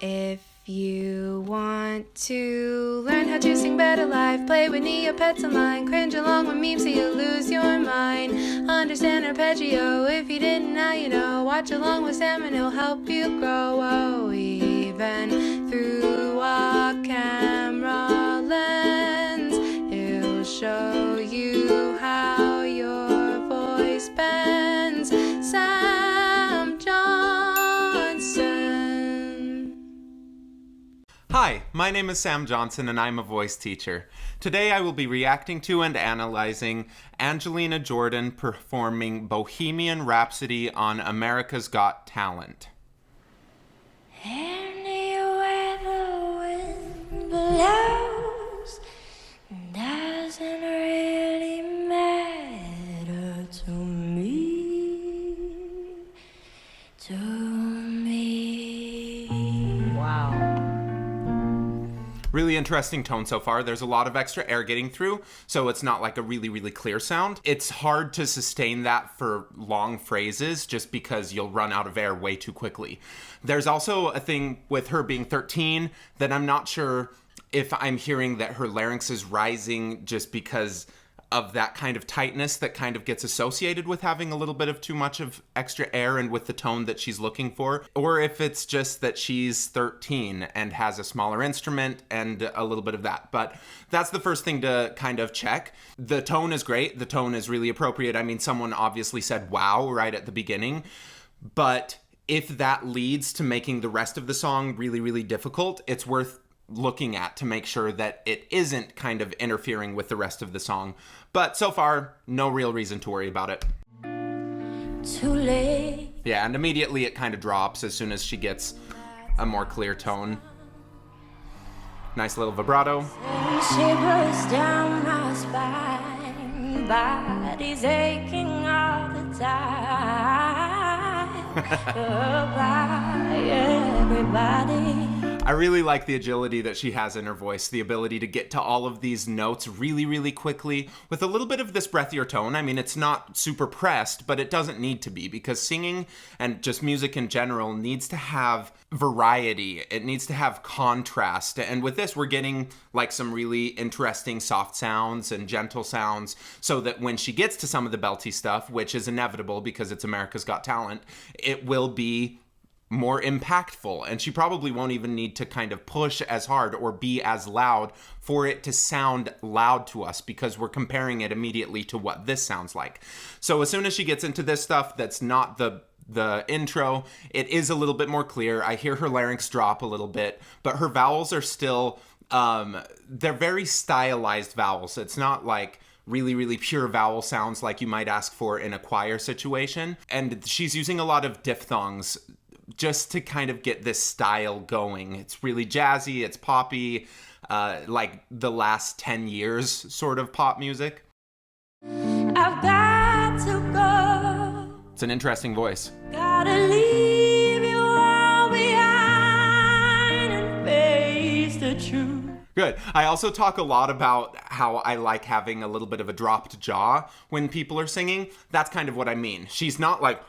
If you want to learn how to sing better live, play with Neopets online, cringe along with memes so you lose your mind. Understand arpeggio if you didn't, now you know. Watch along with Sam and he'll help you grow. Oh, even through a camera lens, he'll show you how your voice bends. Sam Johnson. Hi, my name is Sam Johnson and I'm a voice teacher. Today I will be reacting to and analyzing Angelina Jordan performing Bohemian Rhapsody on America's Got Talent. Anywhere the wind blows doesn't really matter to me, Wow. Really interesting tone so far. There's a lot of extra air getting through, so it's not like a really clear sound. It's hard to sustain that for long phrases just because you'll run out of air way too quickly. There's also a thing with her being 13 that I'm not sure if I'm hearing that her larynx is rising just because of that kind of tightness that kind of gets associated with having a little bit of too much of extra air and with the tone that she's looking for, or if it's just that she's 13 and has a smaller instrument and a little bit of that. But that's the first thing to kind of check. The tone is great. The tone is really appropriate. I mean, someone obviously said wow right at the beginning, but if that leads to making the rest of the song really difficult, it's worth looking at to make sure that it isn't kind of interfering with the rest of the song. But so far, no real reason to worry about it. too late. Yeah, and immediately it kind of drops as soon as she gets a more clear tone. Nice little vibrato. Shivers down my spine, body's aching all the time. Goodbye, everybody. I really like the agility that she has in her voice, the ability to get to all of these notes really quickly with a little bit of this breathier tone. I mean, it's not super pressed, but it doesn't need to be, because singing and just music in general needs to have variety. It needs to have contrast. And with this, we're getting like some really interesting soft sounds and gentle sounds, so that when she gets to some of the belty stuff, which is inevitable because it's America's Got Talent, it will be more impactful, and she probably won't even need to kind of push as hard or be as loud for it to sound loud to us, because we're comparing it immediately to what this sounds like. So as soon as she gets into this stuff that's not the intro, it is a little bit more clear. I hear her larynx drop a little bit, but her vowels are still they're very stylized vowels. It's not like really pure vowel sounds like you might ask for in a choir situation. And she's using a lot of diphthongs just to kind of get this style going. It's really jazzy, it's poppy, like the last 10 years sort of pop music. I've got to go. It's an interesting voice. Gotta leave you all behind and face the truth. Good. I also talk a lot about how I like having a little bit of a dropped jaw when people are singing. That's kind of what I mean. She's not like,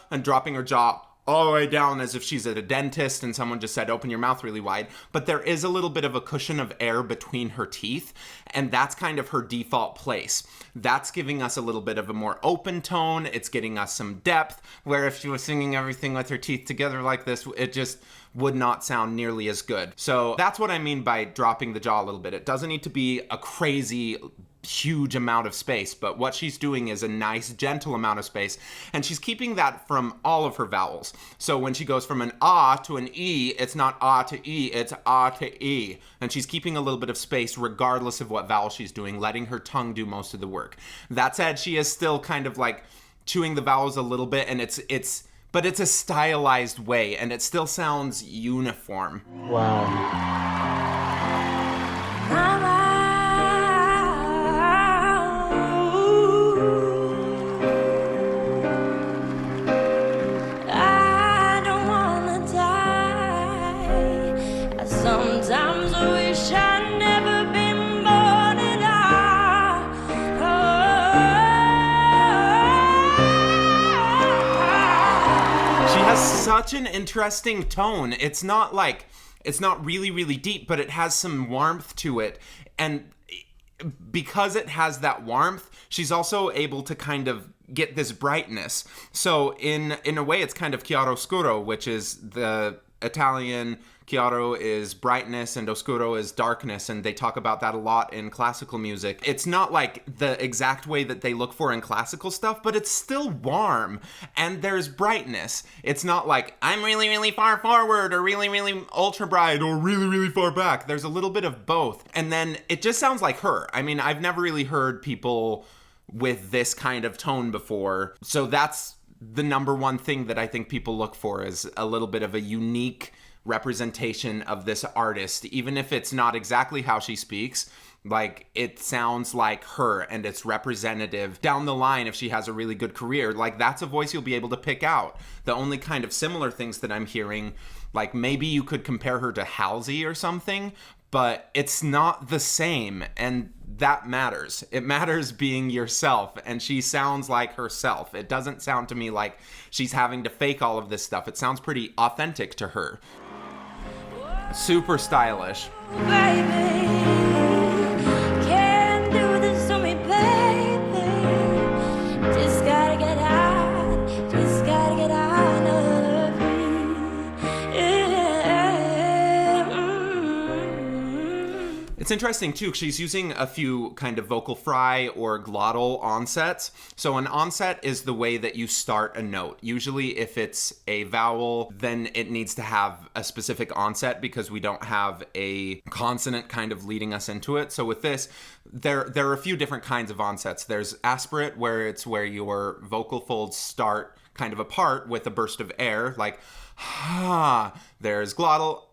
and dropping her jaw all the way down as if she's at a dentist and someone just said, open your mouth really wide. But there is a little bit of a cushion of air between her teeth, and that's kind of her default place. That's giving us a little bit of a more open tone. It's getting us some depth, where if she was singing everything with her teeth together like this, it just would not sound nearly as good. So that's what I mean by dropping the jaw a little bit. It doesn't need to be a crazy huge amount of space, but what she's doing is a nice gentle amount of space, and she's keeping that from all of her vowels. So when she goes from an ah to an e, it's not ah to e, it's ah to e, and she's keeping a little bit of space regardless of what vowel she's doing, letting her tongue do most of the work. That said, she is still kind of like chewing the vowels a little bit, and but it's a stylized way, and it still sounds uniform. I don't wanna die. I sometimes wish I'd never been born at all. She has such an interesting tone. It's not really, really deep, but it has some warmth to it. And because it has that warmth, she's also able to kind of get this brightness. So in a way, it's kind of chiaroscuro, which is the Italian. Chiaro is brightness and oscuro is darkness, and they talk about that a lot in classical music. It's not like the exact way that they look for in classical stuff, but it's still warm, and there's brightness. It's not like, I'm really, really far forward, or really, really ultra bright, or really, really far back. There's a little bit of both, and then it just sounds like her. I mean, I've never really heard people with this kind of tone before, so that's the number one thing that I think people look for, is a little bit of a unique representation of this artist. Even if it's not exactly how she speaks, like, it sounds like her, and it's representative down the line if she has a really good career. Like, that's a voice you'll be able to pick out. The only kind of similar things that I'm hearing, like, maybe you could compare her to Halsey or something, but it's not the same, and that matters. It matters being yourself, and she sounds like herself. It doesn't sound to me like she's having to fake all of this stuff. It sounds pretty authentic to her. Super stylish. Baby, can't do this to me, baby. Just gotta get out of here. It's interesting too, she's using a few kind of vocal fry or glottal onsets. So an onset is the way that you start a note. Usually if it's a vowel, then it needs to have a specific onset because we don't have a consonant kind of leading us into it. So with this, there are a few different kinds of onsets. There's aspirate, where it's where your vocal folds start kind of apart with a burst of air, like ha. There's glottal,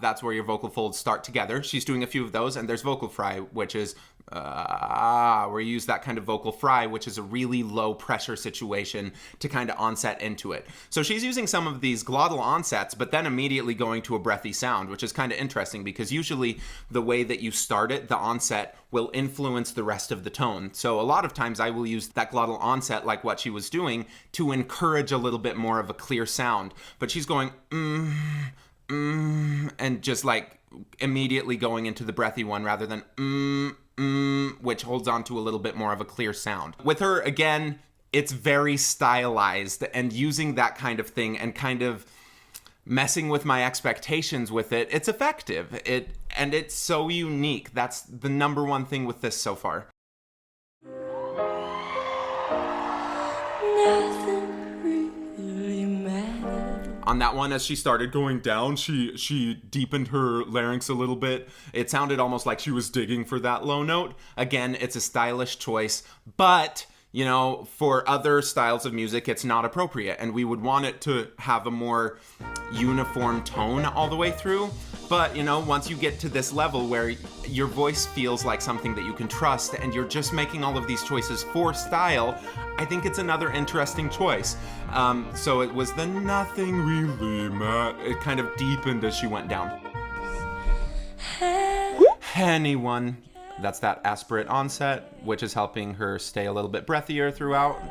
that's where your vocal folds start together. She's doing a few of those. And there's vocal fry, which is where you use that kind of vocal fry, which is a really low pressure situation to kind of onset into it. So she's using some of these glottal onsets, but then immediately going to a breathy sound, which is kind of interesting because usually the way that you start it, the onset, will influence the rest of the tone. So a lot of times I will use that glottal onset, like what she was doing, to encourage a little bit more of a clear sound. But she's going and just like immediately going into the breathy one rather than which holds on to a little bit more of a clear sound. With her, again, it's very stylized, and using that kind of thing and kind of messing with my expectations with it, it's effective. And it's so unique. That's the number one thing with this so far. On that one, as she started going down, she deepened her larynx a little bit. It sounded almost like she was digging for that low note. Again, it's a stylish choice, but, you know, for other styles of music, it's not appropriate, and we would want it to have a more uniform tone all the way through. But, you know, once you get to this level where your voice feels like something that you can trust and you're just making all of these choices for style, I think it's another interesting choice. So it was the nothing really matters. It kind of deepened as she went down. Anyone. That's that aspirate onset, which is helping her stay a little bit breathier throughout.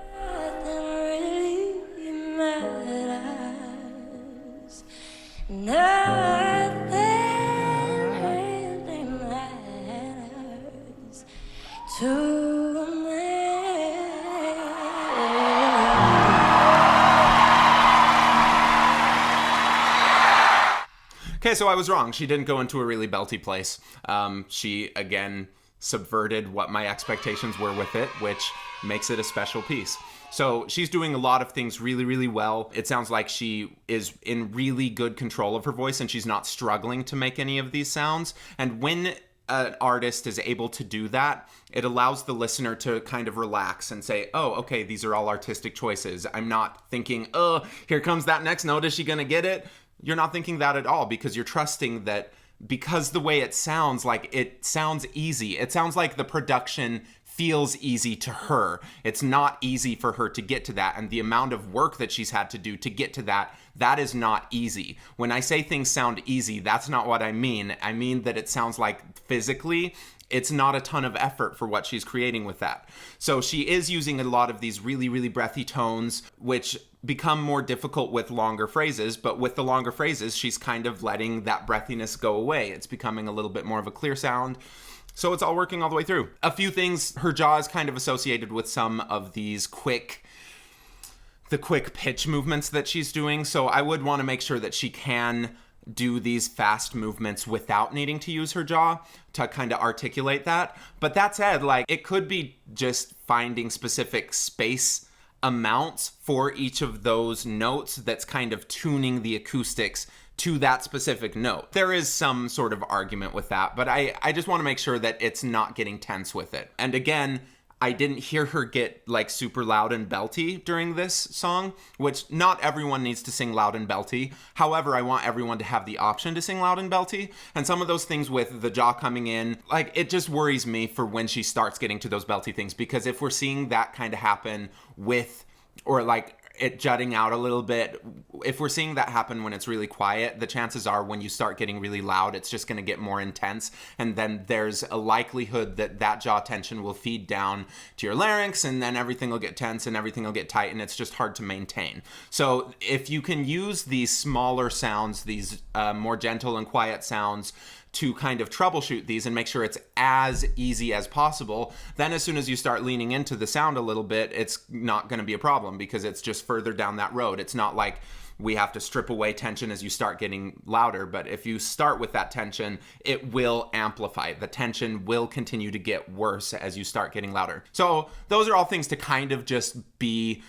Okay, so I was wrong. She didn't go into a really belty place. She, again, subverted what my expectations were with it, which makes it a special piece. So she's doing a lot of things really, really well. It sounds like she is in really good control of her voice and she's not struggling to make any of these sounds. And when an artist is able to do that, it allows the listener to kind of relax and say, oh, okay, these are all artistic choices. I'm not thinking, oh, here comes that next note. Is she gonna get it? You're not thinking that at all because you're trusting that because the way it sounds easy. It sounds like the production feels easy to her. It's not easy for her to get to that. And the amount of work that she's had to do to get to that, that is not easy. When I say things sound easy, that's not what I mean. I mean that it sounds like physically, it's not a ton of effort for what she's creating with that. So she is using a lot of these really, really breathy tones, which become more difficult with longer phrases, but with the longer phrases, she's kind of letting that breathiness go away. It's becoming a little bit more of a clear sound. So it's all working all the way through. A few things, her jaw is kind of associated with some of these quick pitch movements that she's doing. So I would want to make sure that she can do these fast movements without needing to use her jaw to kind of articulate that. But that said, like, it could be just finding specific space amounts for each of those notes that's kind of tuning the acoustics to that specific note. There is some sort of argument with that, but I just want to make sure that it's not getting tense with it. And again, I didn't hear her get like super loud and belty during this song, which not everyone needs to sing loud and belty. However, I want everyone to have the option to sing loud and belty. And some of those things with the jaw coming in, like, it just worries me for when she starts getting to those belty things, because if we're seeing that kind of happen with, or like it jutting out a little bit, if we're seeing that happen when it's really quiet, the chances are when you start getting really loud, it's just going to get more intense. And then there's a likelihood that that jaw tension will feed down to your larynx, and then everything will get tense and everything will get tight, and it's just hard to maintain. So if you can use these smaller sounds, these more gentle and quiet sounds, to kind of troubleshoot these and make sure it's as easy as possible, then as soon as you start leaning into the sound a little bit, it's not going to be a problem, because it's just further down that road. It's not like we have to strip away tension as you start getting louder, but if you start with that tension, it will amplify. The tension will continue to get worse as you start getting louder. So those are all things to kind of just be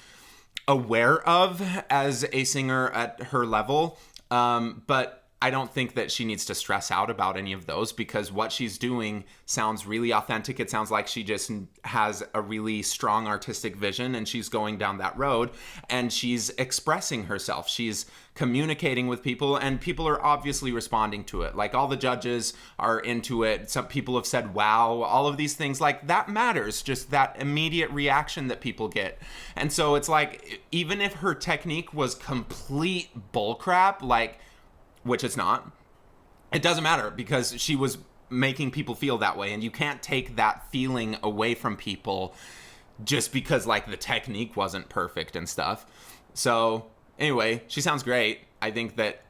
aware of as a singer at her level. But I don't think that she needs to stress out about any of those, because what she's doing sounds really authentic. It sounds like she just has a really strong artistic vision, and she's going down that road, and she's expressing herself. She's communicating with people, and people are obviously responding to it. Like, all the judges are into it. Some people have said, wow, all of these things, like, that matters, just that immediate reaction that people get. And so it's like, even if her technique was complete bullcrap, like, which it's not, it doesn't matter, because she was making people feel that way, and you can't take that feeling away from people just because, like, the technique wasn't perfect and stuff. So anyway, she sounds great. I think that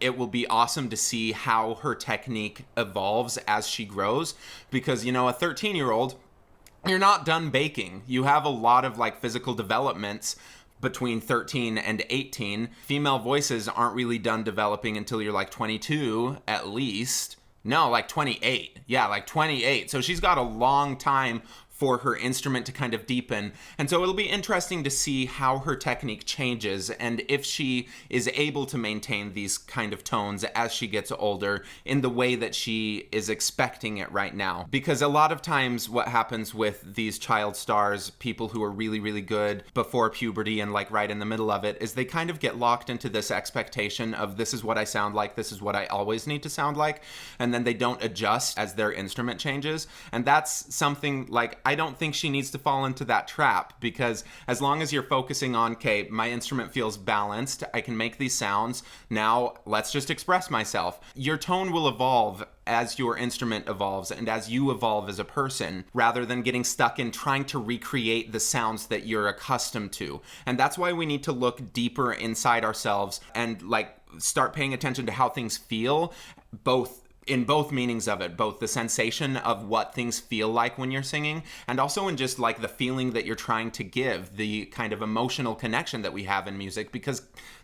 it will be awesome to see how her technique evolves as she grows, because, you know, a 13-year-old, you're not done baking. You have a lot of, like, physical developments between 13 and 18. Female voices aren't really done developing until you're like 22 at least. No, like 28. Yeah, like 28. So she's got a long time for her instrument to kind of deepen. And so it'll be interesting to see how her technique changes, and if she is able to maintain these kind of tones as she gets older in the way that she is expecting it right now. Because a lot of times what happens with these child stars, people who are really, really good before puberty and like right in the middle of it, is they kind of get locked into this expectation of, this is what I sound like, this is what I always need to sound like, and then they don't adjust as their instrument changes. And that's something, like, I don't think she needs to fall into that trap, because as long as you're focusing on, okay, my instrument feels balanced, I can make these sounds, now let's just express myself. Your tone will evolve as your instrument evolves and as you evolve as a person, rather than getting stuck in trying to recreate the sounds that you're accustomed to. And that's why we need to look deeper inside ourselves and, like, start paying attention to how things feel, in both meanings of it, both the sensation of what things feel like when you're singing, and also in just like the feeling that you're trying to give, the kind of emotional connection that we have in music, because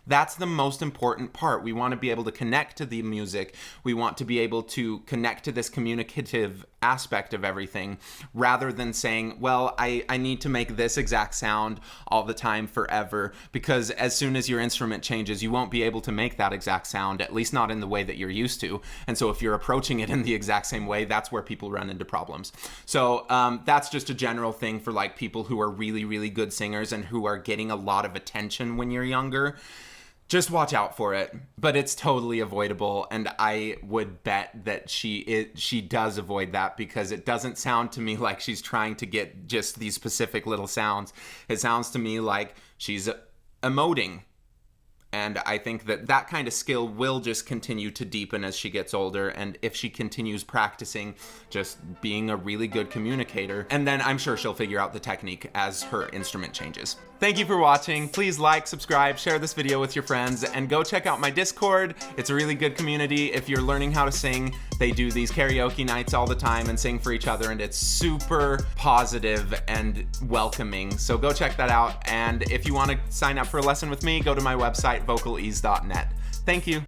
that's the most important part. We want to be able to connect to the music. We want to be able to connect to this communicative aspect of everything, rather than saying, well, I need to make this exact sound all the time forever, because as soon as your instrument changes, you won't be able to make that exact sound, at least not in the way that you're used to. And so if you're approaching it in the exact same way, that's where people run into problems. So that's just a general thing for, like, people who are really, really good singers and who are getting a lot of attention when you're younger. Just watch out for it, but it's totally avoidable, and I would bet that she does avoid that, because it doesn't sound to me like she's trying to get just these specific little sounds. It sounds to me like she's emoting, And I think that that kind of skill will just continue to deepen as she gets older, and if she continues practicing just being a really good communicator, and then I'm sure she'll figure out the technique as her instrument changes. Thank you for watching. Please like, subscribe, share this video with your friends, and go check out my Discord. It's a really good community if you're learning how to sing. They do these karaoke nights all the time and sing for each other, and it's super positive and welcoming. So go check that out. And if you want to sign up for a lesson with me, go to my website, vocalease.net. Thank you.